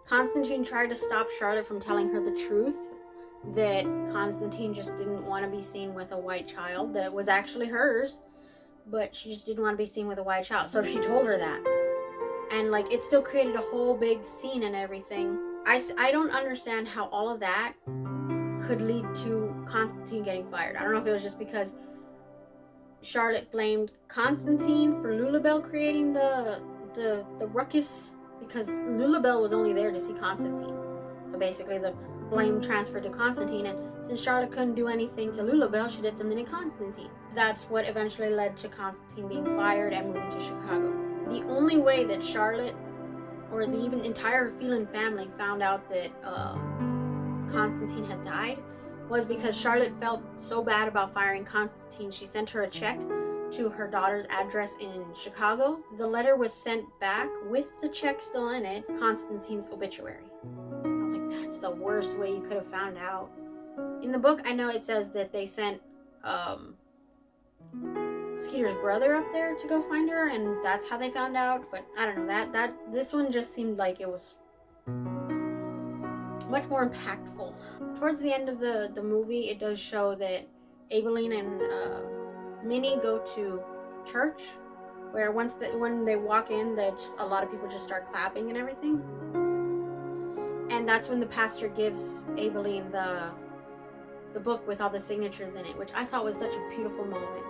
Constantine tried to stop Charlotte from telling her the truth, that Constantine just didn't want to be seen with a white child that was actually hers, but she just didn't want to be seen with a white child. So she told her that. And like it still created a whole big scene and everything. I don't understand how all of that could lead to Constantine getting fired. I don't know if it was just because Charlotte blamed Constantine for Lulabelle creating the ruckus, because Lulabelle was only there to see Constantine. So basically the blame transferred to Constantine, and since Charlotte couldn't do anything to Lulabelle, she did something to Constantine. That's what eventually led to Constantine being fired and moving to Chicago. The only way that Charlotte or the even entire Phelan family found out that Constantine had died was because Charlotte felt so bad about firing Constantine, she sent her a check to her daughter's address in Chicago. The letter was sent back with the check still in it, Constantine's obituary. I was like, that's the worst way you could have found out. In the book, I know it says that they sent Skeeter's brother up there to go find her, and that's how they found out. But I don't know, this one just seemed like it was much more impactful. Towards the end of the movie, it does show that Aibileen and Minnie go to church, where when they walk in, a lot of people just start clapping and everything. And that's when the pastor gives Aibileen the book with all the signatures in it, which I thought was such a beautiful moment.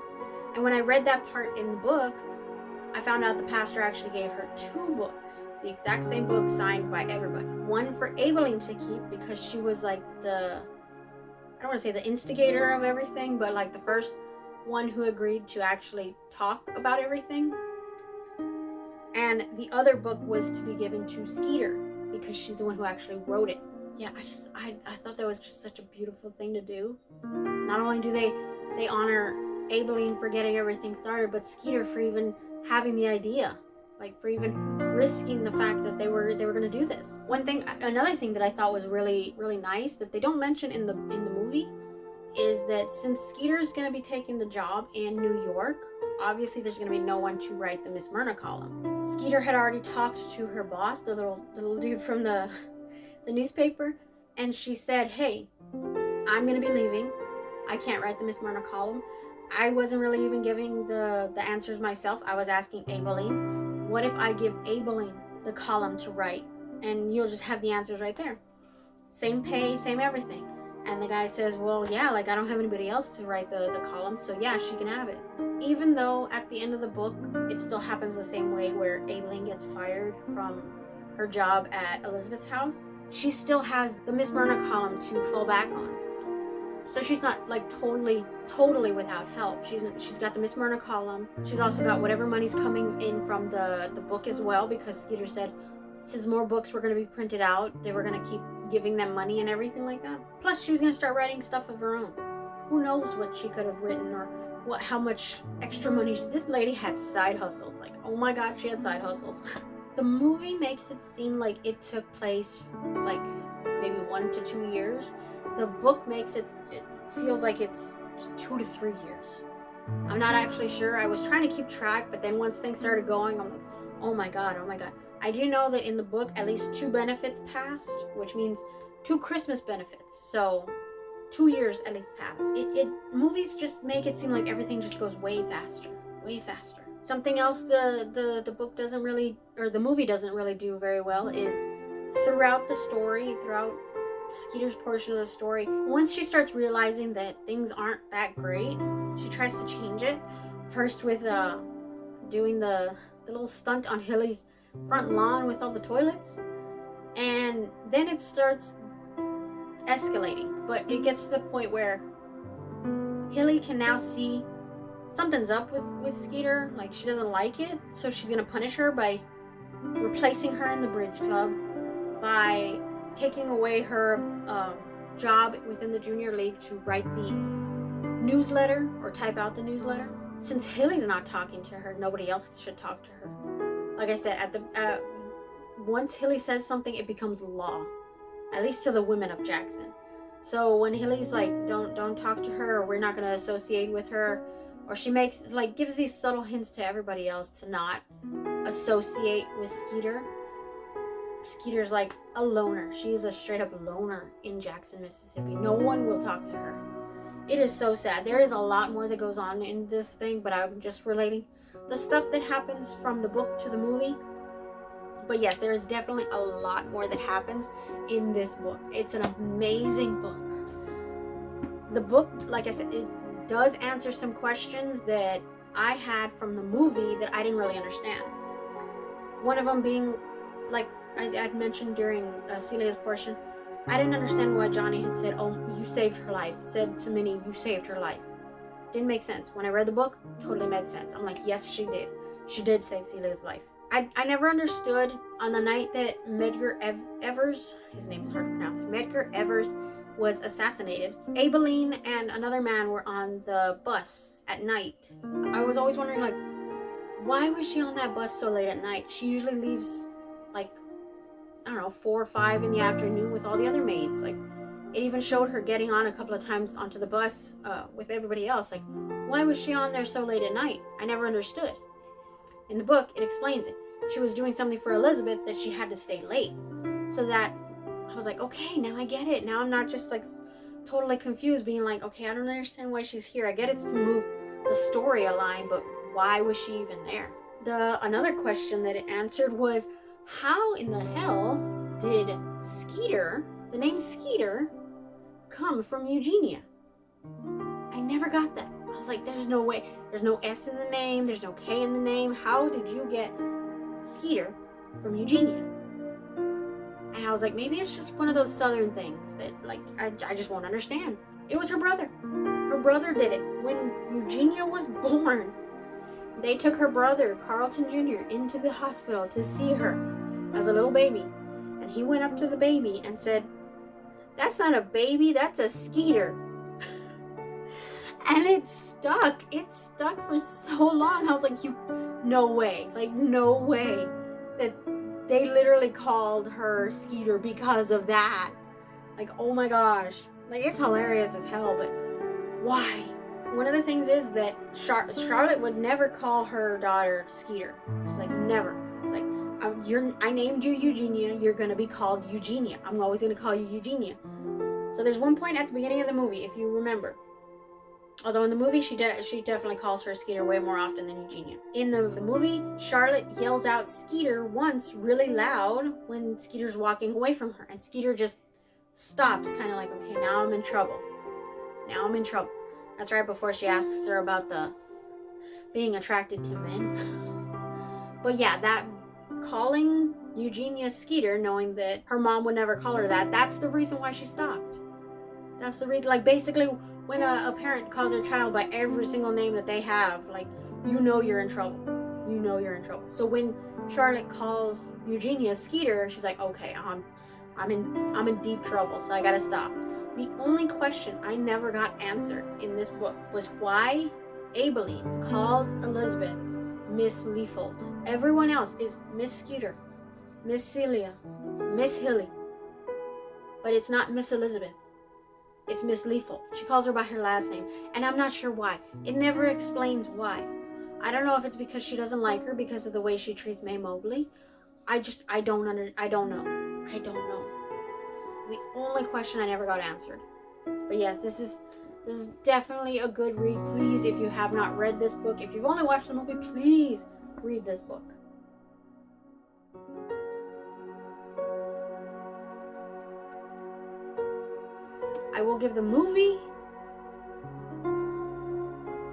And when I read that part in the book, I found out the pastor actually gave her 2 books, the exact same book signed by everybody. One for Aibileen to keep because she was like I don't want to say the instigator of everything, but like the first one who agreed to actually talk about everything. And the other book was to be given to Skeeter because she's the one who actually wrote it. Yeah, I thought that was just such a beautiful thing to do. Not only do they honor Aibileen for getting everything started, but Skeeter for even having the idea, like for even risking the fact that they were going to do this. Another thing that I thought was really, really nice that they don't mention in the movie is that since Skeeter's going to be taking the job in New York, obviously there's going to be no one to write the Miss Myrna column. Skeeter had already talked to her boss, the little dude from the newspaper, and she said, hey, I'm going to be leaving. I can't write the Miss Myrna column. I wasn't really even giving the answers myself. I was asking Aibileen, what if I give Aibileen the column to write, and you'll just have the answers right there? Same pay, same everything. And the guy says, well, yeah, like I don't have anybody else to write the column, so yeah, she can have it. Even though at the end of the book, it still happens the same way where Aibileen gets fired from her job at Elizabeth's house, she still has the Miss Myrna column to fall back on. So she's not like totally without help. She's got the Miss Myrna column. She's also got whatever money's coming in from the book as well, because Skeeter said since more books were going to be printed out, they were going to keep giving them money and everything like that. Plus, she was going to start writing stuff of her own. Who knows what she could have written or how much extra money. This lady had side hustles. Like, oh my God, she had side hustles. The movie makes it seem like it took place like maybe 1 to 2 years. The book makes it feels like it's 2 to 3 years. I'm not actually sure. I was trying to keep track, but then once things started going, I'm like, oh my God. I do know that in the book, at least 2 benefits passed, which means 2 Christmas benefits. So 2 years at least passed. Movies just make it seem like everything just goes way faster. Something else the book doesn't really, or the movie doesn't really do very well is throughout Skeeter's portion of the story, once she starts realizing that things aren't that great, she tries to change it. First with doing the little stunt on Hilly's front lawn with all the toilets, and then it starts escalating. But it gets to the point where Hilly can now see something's up with Skeeter, like she doesn't like it, so she's gonna punish her by replacing her in the bridge club, by taking away her job within the junior league to write the newsletter or type out the newsletter. Since Hilly's not talking to her, nobody else should talk to her. Like I said, once Hilly says something, it becomes law, at least to the women of Jackson. So when Hilly's like, don't talk to her, or we're not gonna associate with her, or she gives these subtle hints to everybody else to not associate with Skeeter. Skeeter's like a loner. She is a straight up loner in Jackson, Mississippi. No one will talk to her. It is so sad. There is a lot more that goes on in this thing, but I'm just relating the stuff that happens from the book to the movie. But yes, there is definitely a lot more that happens in this book. It's an amazing book. The book, like I said, it does answer some questions that I had from the movie that I didn't really understand. One of them being, like I'd mentioned during Celia's portion, I didn't understand why Johnny had said, oh, you saved her life. Said to Minnie, you saved her life. Didn't make sense. When I read the book, totally made sense. I'm like, yes, she did. She did save Celia's life. I never understood on the night that Evers, his name is hard to pronounce, Medgar Evers was assassinated. Aibileen and another man were on the bus at night. I was always wondering, like, why was she on that bus so late at night? She usually leaves, like, I don't know, 4 or 5 in the afternoon with all the other maids. Like, it even showed her getting on a couple of times onto the bus with everybody else. Like, why was she on there so late at night? I never understood. In the book, it explains it. She was doing something for Elizabeth that she had to stay late. So that I was like, okay, now I get it. Now I'm not just like totally confused, being like, okay, I don't understand why she's here. I get it's to move the story a line, but why was she even there? Another question that it answered was, how in the hell did Skeeter, the name Skeeter, come from Eugenia? I never got that. I was like, there's no way. There's no S in the name. There's no K in the name. How did you get Skeeter from Eugenia? And I was like, maybe it's just one of those southern things that, like, I just won't understand. It was her brother. Her brother did it. When Eugenia was born, they took her brother, Carlton Jr., into the hospital to see her as a little baby. And he went up to the baby and said, "That's not a baby, that's a Skeeter." And it stuck. It stuck for so long. I was like, no way. Like, no way that they literally called her Skeeter because of that. Like, oh my gosh. Like, it's hilarious as hell, but why? One of the things is that Charlotte would never call her daughter Skeeter. She's like, never. Like, I named you Eugenia. You're going to be called Eugenia. I'm always going to call you Eugenia. So there's one point at the beginning of the movie, if you remember. Although in the movie, she definitely calls her Skeeter way more often than Eugenia. In the movie, Charlotte yells out Skeeter once really loud when Skeeter's walking away from her. And Skeeter just stops, kind of like, okay, now I'm in trouble. Now I'm in trouble. That's right before she asks her about the being attracted to men. But yeah, that calling Eugenia Skeeter, knowing that her mom would never call her that, that's the reason why she stopped. That's the reason, like, basically, when a parent calls their child by every single name that they have, like, you know you're in trouble. You know you're in trouble. So when Charlotte calls Eugenia Skeeter, she's like, okay, I'm in deep trouble, so I gotta stop. The only question I never got answered in this book was why Aibileen calls Elizabeth Miss Leafold. Everyone else is Miss Skeeter, Miss Celia, Miss Hilly. But it's not Miss Elizabeth. It's Miss Leafold. She calls her by her last name, and I'm not sure why. It never explains why. I don't know if it's because she doesn't like her because of the way she treats May Mobley. I don't know. I don't know. The only question I never got answered. But yes, this is definitely a good read. Please, if you have not read this book, if you've only watched the movie, please read this book. I will give the movie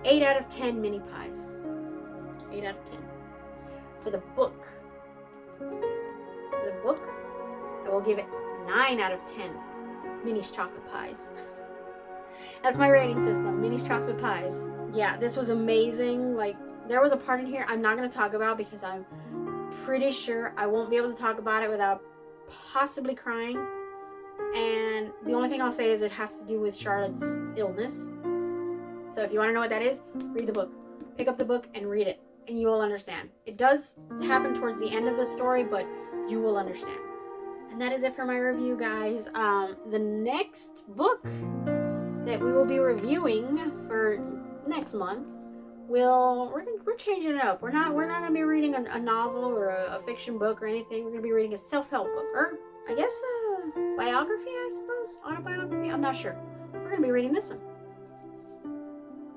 8 out of 10 mini pies. 8 out of 10. For the book, I will give it 9 out of 10 Minnie's chocolate pies. That's my rating system, Minnie's chocolate pies. Yeah, this was amazing. Like, there was a part in here I'm not going to talk about because I'm pretty sure I won't be able to talk about it without possibly crying. And the only thing I'll say is it has to do with Charlotte's illness. So if you want to know what that is, read the book. Pick up the book and read it, and you will understand. It does happen towards the end of the story, but you will understand. And that is it for my review, guys. The next book that we will be reviewing for next month we're changing it up. We're not gonna be reading a novel or a fiction book or anything. We're gonna be reading a self-help book, or I guess a biography, I suppose, autobiography. I'm not sure. We're gonna be reading this one,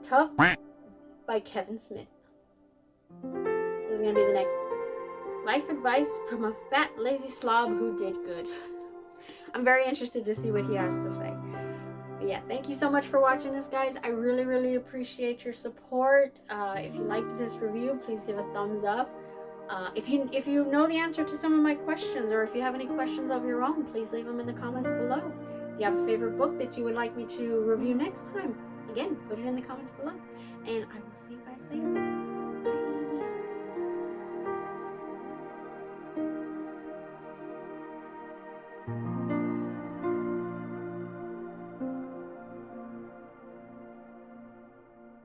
Tough by Kevin Smith. This is gonna be the next book. Life advice from a fat, lazy slob who did good. I'm very interested to see what he has to say. But yeah, thank you so much for watching this, guys. I really, really appreciate your support. If you liked this review, please give a thumbs up. If you know the answer to some of my questions, or if you have any questions of your own, please leave them in the comments below. If you have a favorite book that you would like me to review next time, again, put it in the comments below. And I will see you guys